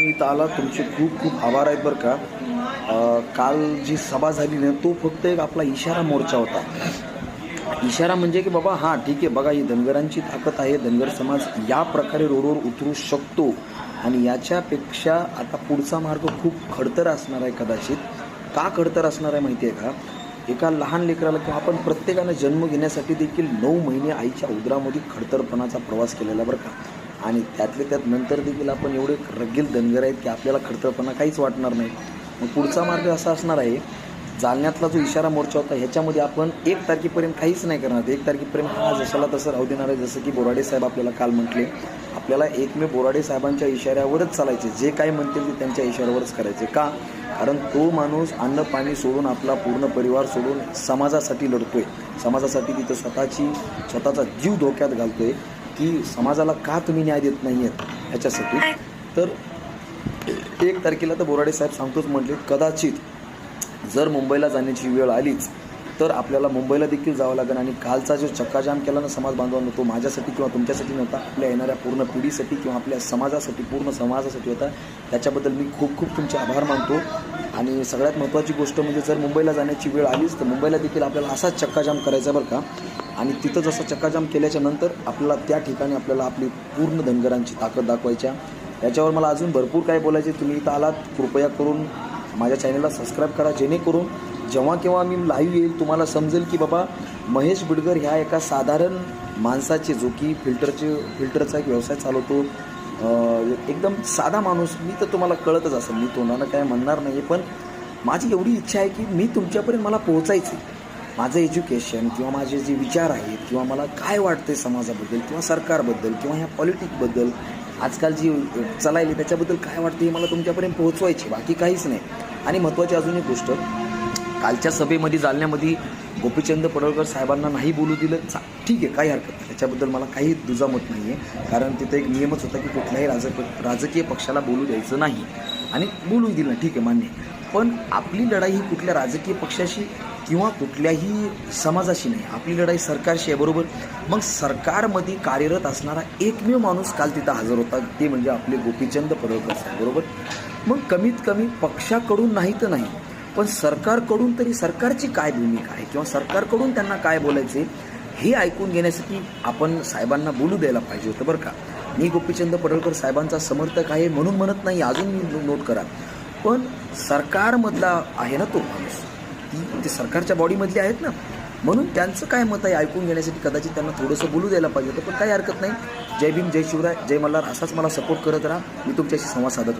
तुम्ही इथं आला, तुमचे खूप खूप आभार आहेत बरं का. काल जी सभा झाली ना, तो फक्त एक आपला इशारा मोर्चा होता. इशारा म्हणजे की बाबा हां ठीक आहे, बघा ही धनगरांची ताकद आहे, धनगर समाज या प्रकारे रोडवर उतरू शकतो आणि याच्यापेक्षा आता पुढचा मार्ग खूप खडतर असणार आहे कदाचित. का खडतर असणार आहे माहिती आहे का? एका लहान लेकराला किंवा आपण प्रत्येकानं जन्म घेण्यासाठी देखील 9 महिने आईच्या उदरामध्ये खडतरपणाचा प्रवास केलेला बरं का. आणि त्यातले त्यात नंतर देखील आपण एवढे रगील धनगर आहेत की आपल्याला खडतरपणा काहीच वाटणार नाही. मग पुढचा मार्ग असा असणार आहे, जालन्यातला जो इशारा मोर्चा होता ह्याच्यामध्ये आपण 1 तारखेपर्यंत काहीच नाही करणार. 1 तारखेपर्यंत हा जशाला तसं राहू देणार आहे. जसं की बोराडे साहेब आपल्याला काल म्हटले, आपल्याला एकमेव बोराडे साहेबांच्या इशाऱ्यावरच चालायचे. जे काय म्हणतील ते त्यांच्या इशाऱ्यावरच करायचे. का? कारण तो माणूस अन्न पाणी सोडून, आपला पूर्ण परिवार सोडून समाजासाठी लढतोय. समाजासाठी तिथं स्वतःचा जीव धोक्यात घालतोय की समाजाला का तुम्ही न्याय देत नाही आहेत ह्याच्यासाठी. तर 1 तारखेला तर बोराडे साहेब सांगतोच म्हटले, कदाचित जर मुंबईला जाण्याची वेळ आलीच तर आपल्याला मुंबईला देखील जावं लागेल. आणि कालचा जो चक्काजाम केला ना समाज बांधवांना, तो माझ्यासाठी किंवा तुमच्यासाठी नव्हता, आपल्या येणाऱ्या पूर्ण पिढीसाठी किंवा आपल्या समाजासाठी, पूर्ण समाजासाठी होता. त्याच्याबद्दल मी खूप खूप तुमचे आभार मानतो. आणि सगळ्यात महत्त्वाची गोष्ट म्हणजे जर मुंबईला जाण्याची वेळ आलीच तर मुंबईला देखील आपल्याला असाच चक्काजाम करायचा बरं का. आणि तिथं जसं चक्काजाम केल्याच्या नंतर आपल्याला त्या ठिकाणी आपल्याला आपली पूर्ण धनगरांची ताकद दाखवायच्या. याच्यावर मला अजून भरपूर काय बोलायचे. तुम्ही इथं आलात, कृपया करून माझ्या चॅनलला सबस्क्राईब करा, जेणेकरून जेव्हा केव्हा मी लाईव्ह येईल तुम्हाला समजेल की बाबा महेश बिडकर ह्या एका साधारण माणसाचे, जो की फिल्टरचा एक व्यवसाय चालवतो, एकदम साधा माणूस. मी तर तुम्हाला कळतच असेल, मी तोंडानं काय म्हणणार नाही. पण माझी एवढी इच्छा आहे की मी तुमच्यापर्यंत मला पोहोचायचं. माझं एज्युकेशन किंवा माझे जे विचार आहेत किंवा मला काय वाटते समाजाबद्दल किंवा सरकारबद्दल किंवा ह्या पॉलिटिक्सबद्दल, आजकाल जी चालायली त्याच्याबद्दल काय वाटते हे मला तुमच्यापर्यंत पोहोचवायचे, बाकी काहीच नाही. आणि महत्त्वाची अजून एक गोष्ट, कालच्या सभेमध्ये जालन्यामध्ये गोपीचंद पडळकर साहेबांना नाही बोलू दिलं, ठीक आहे, काही हरकत नाही, त्याच्याबद्दल मला काही दुजामत नाही आहे. कारण तिथं एक नियमच होता की कुठल्याही राजकीय पक्षाला बोलू द्यायचं नाही. आणि बोलू दिलं, ठीक आहे, मान्य. पण आपली लढाई ही कुठल्या राजकीय पक्षाशी किंवा कुठल्याही समाजाशी नाही, आपली लढाई सरकारशी आहे, बरोबर. मग सरकारमध्ये कार्यरत असणारा एकमेव माणूस काल तिथं हजर होता, ते म्हणजे आपले गोपीचंद पडळकर साहेब, बरोबर. मग कमीत कमी पक्षाकडून नाही तर नाही, पण सरकारकडून तरी सरकारची काय भूमिका आहे किंवा सरकारकडून त्यांना काय बोलायचे हे ऐकून घेण्यासाठी आपण साहेबांना बोलू द्यायला पाहिजे होतं बरं का. मी गोपीचंद पडळकर साहेबांचा समर्थक आहे म्हणून म्हणत नाही, अजून मी नोट करा. पण सरकारमधला आहे ना तो माणूस, ते सरकारच्या बॉडीमधले आहेत ना, म्हणून त्यांचं काय मत आहे ऐकून घेण्यासाठी कदाचित त्यांना थोडंसं बोलू द्यायला पाहिजे होतं. पण काही हरकत नाही. जय भीम, जय शिवराय, जय मल्हार. असाच मला सपोर्ट करत राहा. मी तुमच्याशी संवाद साधत